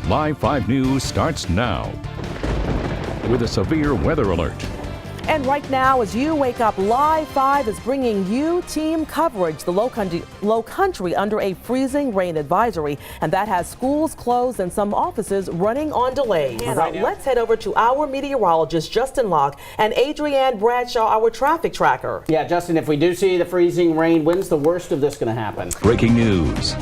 Live 5 News starts now with a severe weather alert. And right now, as you wake up, Live 5 is bringing you team coverage. The low country under a freezing rain advisory, and that has schools closed and some offices running on delays. Let's head over to our meteorologist, Justin Locke, and Adrienne Bradshaw, our traffic tracker. Yeah, Justin, if we do see the freezing rain, when's the worst of this going to happen? Breaking news.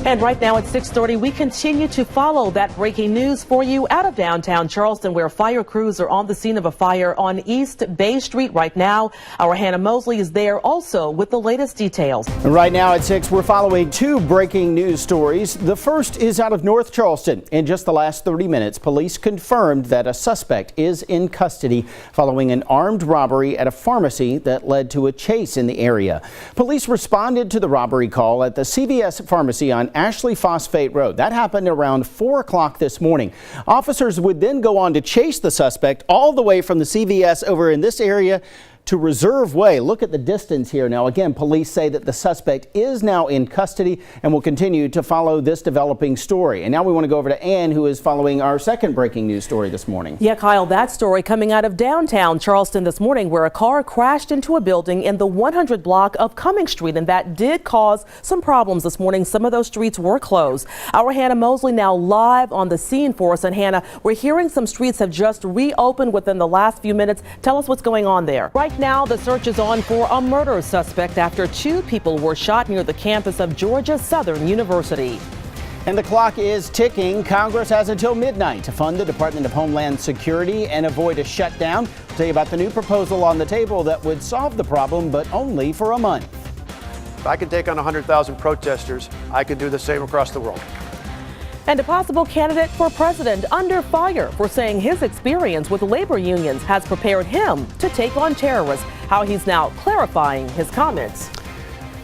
And right now at 6:30, we continue to follow that breaking news for you out of downtown Charleston, where fire crews are on the scene of a fire on East Bay Street right now. Our Hannah Mosley is there also with the latest details. Right now at 6, we're following two breaking news stories. The first is out of North Charleston. In just the last 30 minutes, police confirmed that a suspect is in custody following an armed robbery at a pharmacy that led to a chase in the area. Police responded to the robbery call at the CVS pharmacy on Ashley Phosphate Road. That happened around 4 o'clock this morning. Officers would then go on to chase the suspect all the way from the CVS over in this area to Reserve Way. Look at the distance here. Now, again, police say that the suspect is now in custody and will continue to follow this developing story. And now we want to go over to Ann, who is following our second breaking news story this morning. Yeah, Kyle, that story coming out of downtown Charleston this morning, where a car crashed into a building in the 100 block of Cummings Street, and that did cause some problems this morning. Some of those streets were closed. Our Hannah Mosley now live on the scene for us. And Hannah, we're hearing some streets have just reopened within the last few minutes. Tell us what's going on there. Right now, the search is on for a murder suspect after 2 people were shot near the campus of Georgia Southern University. And the clock is ticking. Congress has until midnight to fund the Department of Homeland Security and avoid a shutdown. We'll tell you about the new proposal on the table that would solve the problem, but only for a month. If I can take on 100,000 protesters, I can do the same across the world. And a possible candidate for president under fire for saying his experience with labor unions has prepared him to take on terrorists. How he's now clarifying his comments.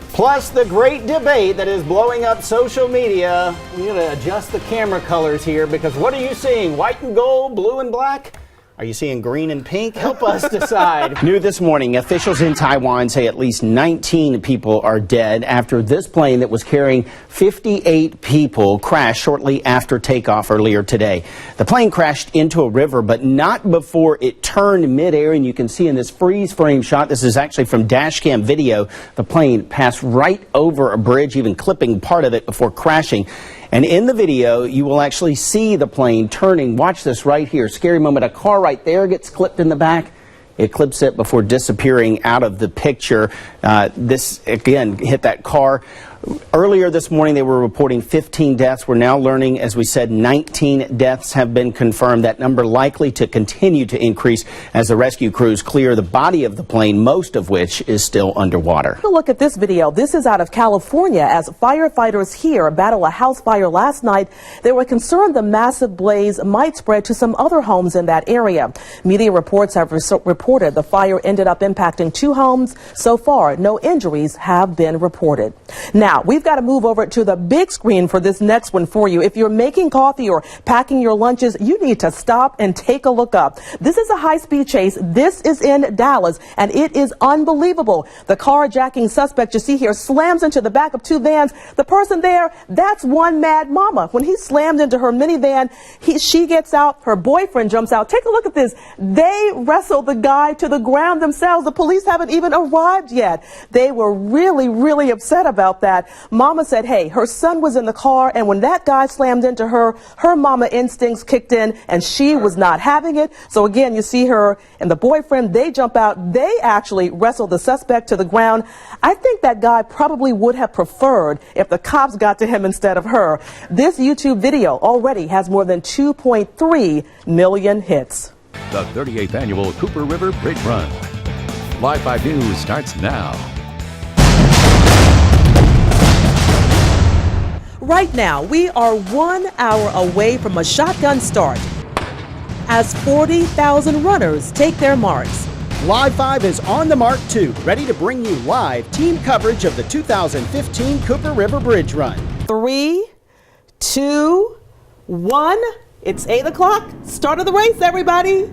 Plus the great debate that is blowing up social media. I'm going to adjust the camera colors here because what are you seeing? White and gold, blue and black? Are you seeing green and pink? Help us decide. New this morning, officials in Taiwan say at least 19 people are dead after this plane that was carrying 58 people crashed shortly after takeoff earlier today. The plane crashed into a river, but not before it turned midair. And you can see in this freeze frame shot, this is actually from dash cam video, the plane passed right over a bridge, even clipping part of it before crashing. And in the video, you will actually see the plane turning. Watch this right here. Scary moment. A car right there gets clipped in the back. It clips it before disappearing out of the picture. This, again, hit that car. Earlier this morning, they were reporting 15 deaths. We're now learning, as we said, 19 deaths have been confirmed. That number likely to continue to increase as the rescue crews clear the body of the plane, most of which is still underwater. Look at this video. This is out of California as firefighters here battle a house fire last night. They were concerned the massive blaze might spread to some other homes in that area. Media reports have reported the fire ended up impacting 2 homes. So far, no injuries have been reported. Now, we've got to move over to the big screen for this next one for you. If you're making coffee or packing your lunches, you need to stop and take a look up. This is a high-speed chase. This is in Dallas, and it is unbelievable. The carjacking suspect you see here slams into the back of 2 vans. The person there, that's one mad mama. When he slammed into her minivan, she gets out, her boyfriend jumps out. Take a look at this. They wrestled the guy to the ground themselves. The police haven't even arrived yet. They were really, really upset about that. Mama said, hey, her son was in the car, and when that guy slammed into her, her mama instincts kicked in, and she was not having it. So again, you see her and the boyfriend, they jump out. They actually wrestled the suspect to the ground. I think that guy probably would have preferred if the cops got to him instead of her. This YouTube video already has more than 2.3 million hits. The 38th annual Cooper River Bridge Run. Live 5 News starts now. Right now, we are 1 hour away from a shotgun start as 40,000 runners take their marks. Live 5 is on the mark too, ready to bring you live team coverage of the 2015 Cooper River Bridge Run. 3, 2, 1. It's 8 o'clock. Start of the race, everybody.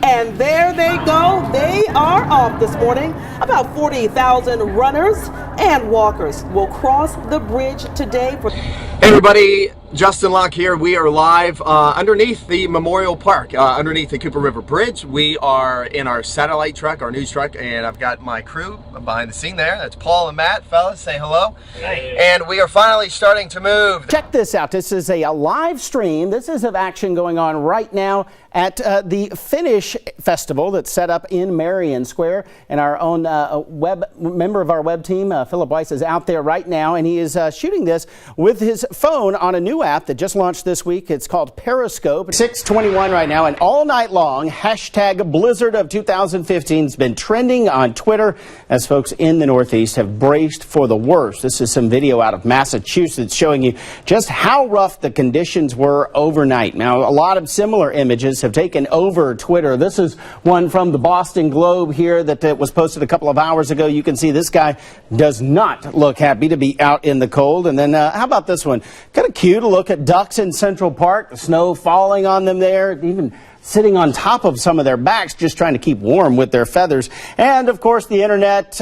And there they go. They are off this morning. About 40,000 runners and walkers will cross the bridge today for... Hey everybody, Justin Locke here. We are live underneath the Memorial Park, underneath the Cooper River Bridge. We are in our satellite truck, our news truck, and I've got my crew behind the scene there. That's Paul and Matt. Fellas, say hello. Hey. And we are finally starting to move. Check this out. This is a live stream. This is of action going on right now at the Finish Festival that's set up in Marion Square. And our own member of our web team, Philip Weiss, is out there right now, and he is shooting this with his phone on a new app that just launched this week. It's called Periscope. 6:21 right now, and all night long, hashtag Blizzard of 2015 has been trending on Twitter as folks in the Northeast have braced for the worst. This is some video out of Massachusetts showing you just how rough the conditions were overnight. Now, a lot of similar images have taken over Twitter. This is one from the Boston Globe here that was posted a couple of hours ago. You can see this guy does not look happy to be out in the cold. And then how about this one? Kind of cute. A look at ducks in Central Park. The snow falling on them there, even sitting on top of some of their backs, just trying to keep warm with their feathers. And, of course, the Internet.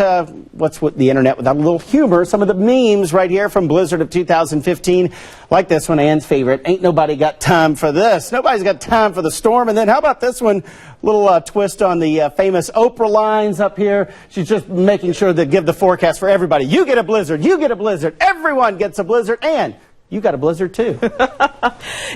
What's with the Internet without a little humor? Some of the memes right here from Blizzard of 2015, like this one, Ann's favorite. Ain't nobody got time for this. Nobody's got time for the storm. And then how about this one? Little twist on the famous Oprah lines up here. She's just making sure to give the forecast for everybody. You get a blizzard. You get a blizzard. Everyone gets a blizzard. And you got a blizzard, too.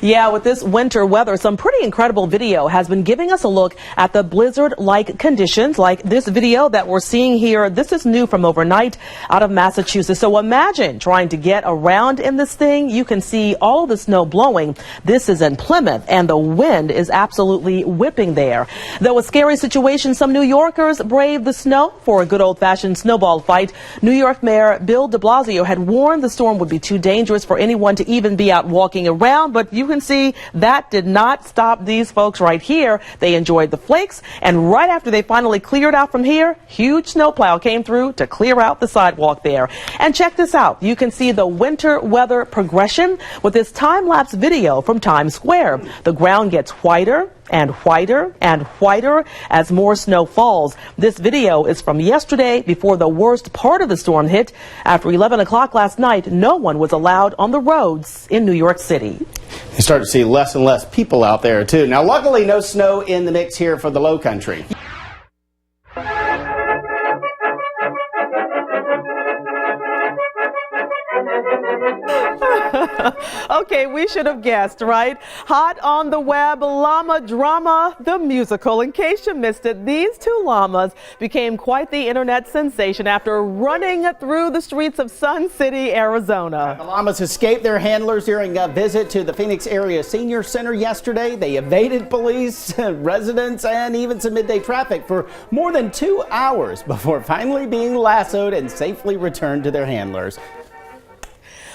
Yeah, with this winter weather, some pretty incredible video has been giving us a look at the blizzard-like conditions, like this video that we're seeing here. This is new from overnight out of Massachusetts. So imagine trying to get around in this thing. You can see all the snow blowing. This is in Plymouth, and the wind is absolutely whipping there. Though a scary situation, some New Yorkers braved the snow for a good old-fashioned snowball fight. New York Mayor Bill de Blasio had warned the storm would be too dangerous for anyone to even be out walking around, but you can see that did not stop these folks right here. They enjoyed the flakes, and right after they finally cleared out from here, huge snowplow came through to clear out the sidewalk there. And check this out. You can see the winter weather progression with this time-lapse video from Times Square. The ground gets whiter and whiter and whiter as more snow falls. This video is from yesterday before the worst part of the storm hit. After 11 o'clock last night, no one was allowed on the roads in New York City. You start to see less and less people out there, too. Now, luckily, no snow in the mix here for the Low Country. Okay, we should have guessed, right? Hot on the web, llama drama, the musical. In case you missed it, these two llamas became quite the internet sensation after running through the streets of Sun City, Arizona. The llamas escaped their handlers during a visit to the Phoenix Area Senior Center yesterday. They evaded police, residents, and even some midday traffic for more than 2 hours before finally being lassoed and safely returned to their handlers.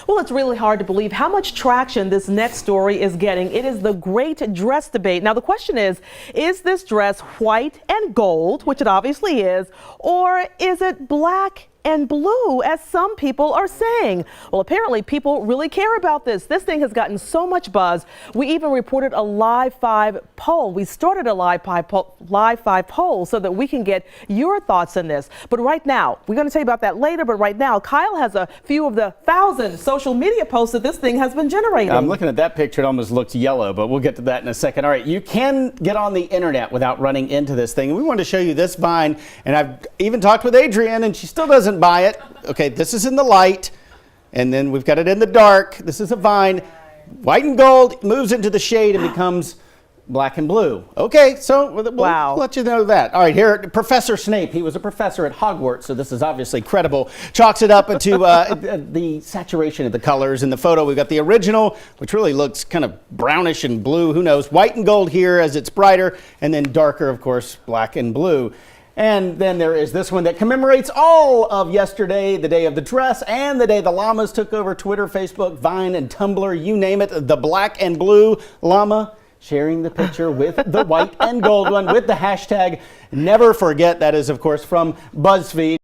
Well, it's really hard to believe how much traction this next story is getting. It is the great dress debate. Now, the question is this dress white and gold, which it obviously is, or is it black and blue, as some people are saying? Well, apparently people really care about this. This thing has gotten so much buzz. We even reported a Live 5 poll. We started a Live 5 poll so that we can get your thoughts on this. But right now, we're going to tell you about that later, but right now, Kyle has a few of the 1,000 social media posts that this thing has been generating. I'm looking at that picture. It almost looks yellow, but we'll get to that in a second. All right, you can get on the internet without running into this thing. We wanted to show you this vine, and I've even talked with Adrienne, and she still doesn't buy it. Okay, this is in the light, and then we've got it in the dark. This is a vine. White and gold moves into the shade and becomes black and blue. Okay, so we'll let you know that. All right, here, Professor Snape, he was a professor at Hogwarts, so this is obviously credible, chalks it up into the saturation of the colors. In the photo, we've got the original, which really looks kind of brownish and blue, who knows, white and gold here as it's brighter, and then darker, of course, black and blue. And then there is this one that commemorates all of yesterday, the day of the dress, and the day the llamas took over Twitter, Facebook, Vine, and Tumblr, you name it. The black and blue llama sharing the picture with the white and gold one with the hashtag never forget. That is, of course, from BuzzFeed.